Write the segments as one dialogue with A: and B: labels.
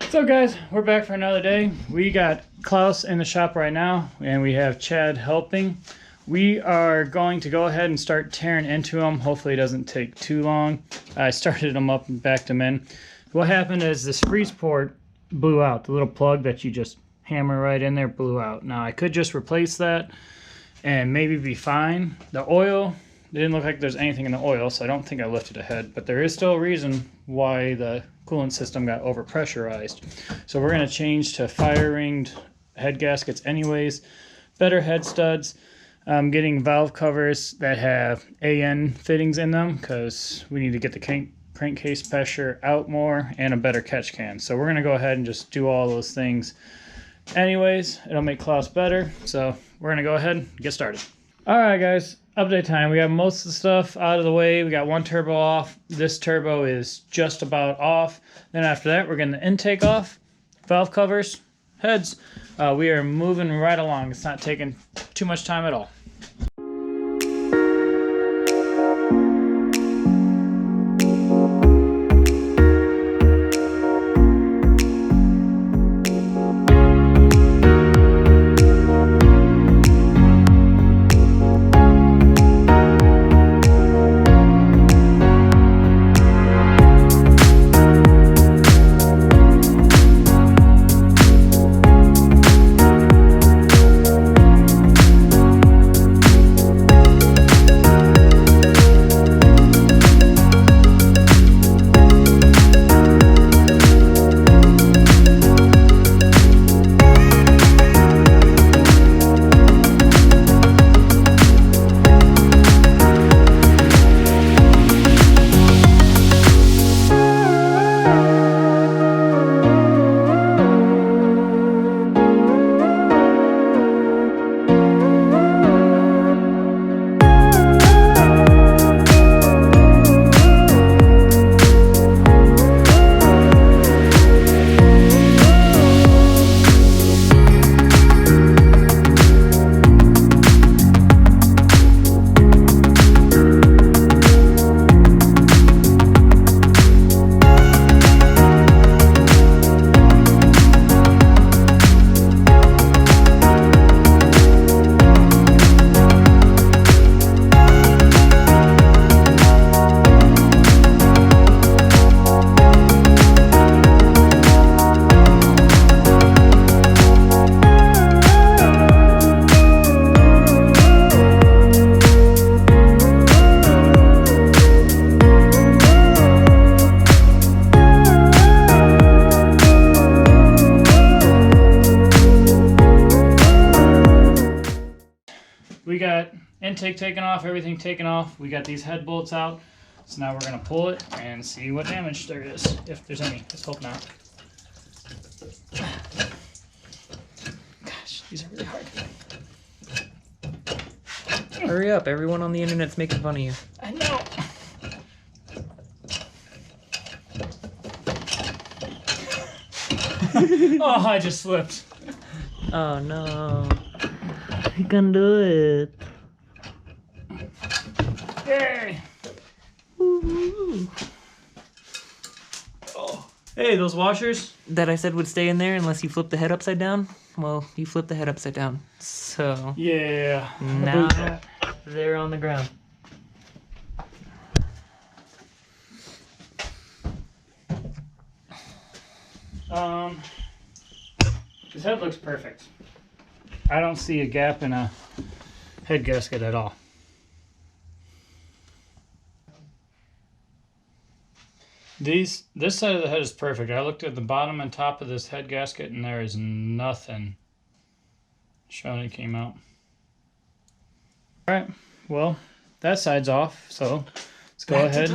A: So guys, we're back for another day. We got Klaus in the shop right now, and we have Chad helping. We are going to go ahead and start tearing into them. Hopefully it doesn't take too long. I started them up and backed them in. What happened is this freeze port blew out. The little plug that you just hammer right in there blew out. Now I could just replace that and maybe be fine. The oil, it didn't look like there's anything in the oil, so I don't think I lifted a head, but there is still a reason why the coolant system got overpressurized. So we're going to change to fire ringed head gaskets anyways, better head studs. I'm getting valve covers that have AN fittings in them because we need to get the crankcase pressure out more and a better catch can. So we're going to go ahead and just do all those things anyways. It'll make Klaus better. So we're going to go ahead and get started. All right, guys. Update time. We got most of the stuff out of the way. We got one turbo off. This turbo is just about off. Then after that, we're getting the intake off, valve covers, heads. We are moving right along. It's not taking too much time at all. We got intake taken off, everything taken off. We got these head bolts out. So now we're going to pull it and see what damage there is, if there's any. Let's hope not. Gosh, these are really hard.
B: Hurry up, everyone on the internet's making fun of you.
A: I know. Oh, I just slipped.
B: Oh no. You can do it.
A: Yay! Oh. Hey, those washers
B: that I said would stay in there unless you flip the head upside down. Well, you flip the head upside down. So
A: yeah.
B: now they're on the ground.
A: This head looks perfect. I don't see a gap in a head gasket at all. This side of the head is perfect. I looked at the bottom and top of this head gasket and there is nothing showing it came out. Alright, well, that side's off, so let's go ahead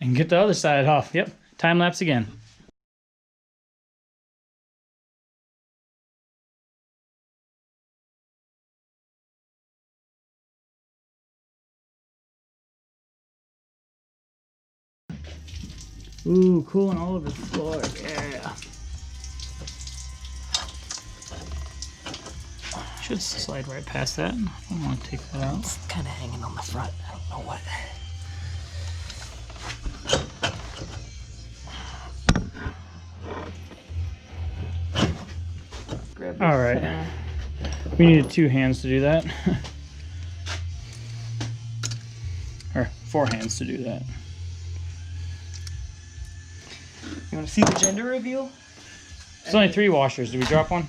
A: and get the other side off. Yep, time lapse again. Ooh, cooling all over the floor, yeah. Should slide right past that. I don't want to take that out.
B: It's kind of hanging on the front. I don't know what. grab it.
A: All right. We needed 2 hands to do that. Or 4 hands to do that.
B: You want to see the gender reveal?
A: It's only 3 washers. Did we drop one?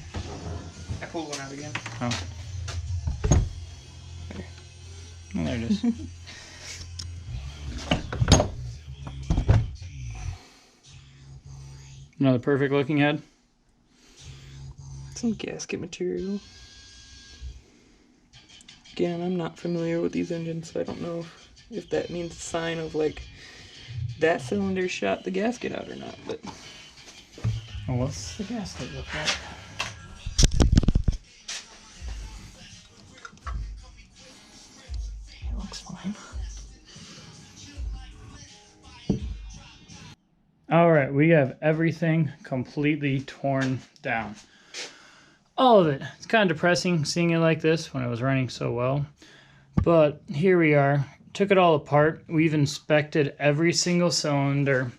B: I pulled one out again.
A: Oh. Oh, there it is. Another perfect looking head.
B: Some gasket material. Again, I'm not familiar with these engines, so I don't know if that means a sign of like that cylinder shot the gasket out or not. But
A: Oh, what's the gasket look like?
B: it looks fine.
A: All right, we have everything completely torn down. All of it. It's kind of depressing seeing it like this when it was running so well. But here we are. Took it all apart. We've inspected every single cylinder,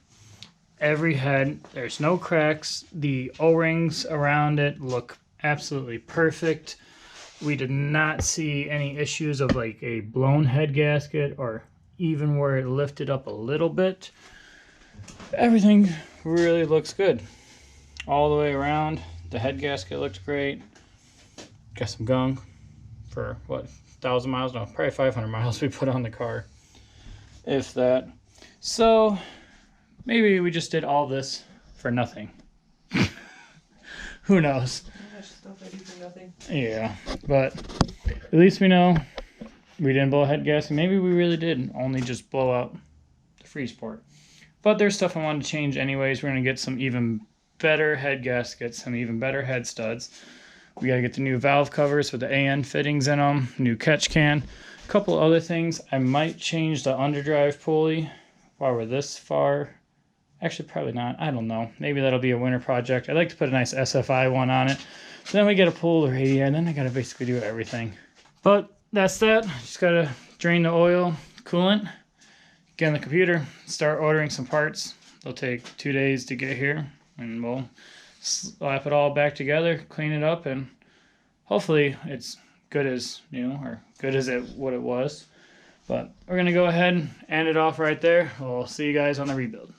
A: every head. There's no cracks. The O-rings around it look absolutely perfect. We did not see any issues of like a blown head gasket or even where it lifted up a little bit. Everything really looks good all the way around. The head gasket looks great. Got some gunk for what, 1,000 miles? No, probably 500 miles we put on the car, if that. So maybe we just did all this for nothing. Who knows?
B: Stuff I do for nothing.
A: Yeah, but at least we know we didn't blow a head gasket. Maybe we really did only just blow out the freeze port. But there's stuff I wanted to change anyways. We're going to get some even better head gaskets, some even better head studs. We got to get the new valve covers with the AN fittings in them, new catch can, a couple other things. I might change the underdrive pulley while we're this far. Actually, probably not. I don't know. Maybe that'll be a winter project. I'd like to put a nice SFI one on it. So then we get to pull the radio, and then I got to basically do everything. But that's that. Just got to drain the oil, coolant, get on the computer, start ordering some parts. They'll take 2 days to get here, and we'll slap it all back together, clean it up, and hopefully it's good as new, or good as what it was. But we're going to go ahead and end it off right there. We'll see you guys on the rebuild.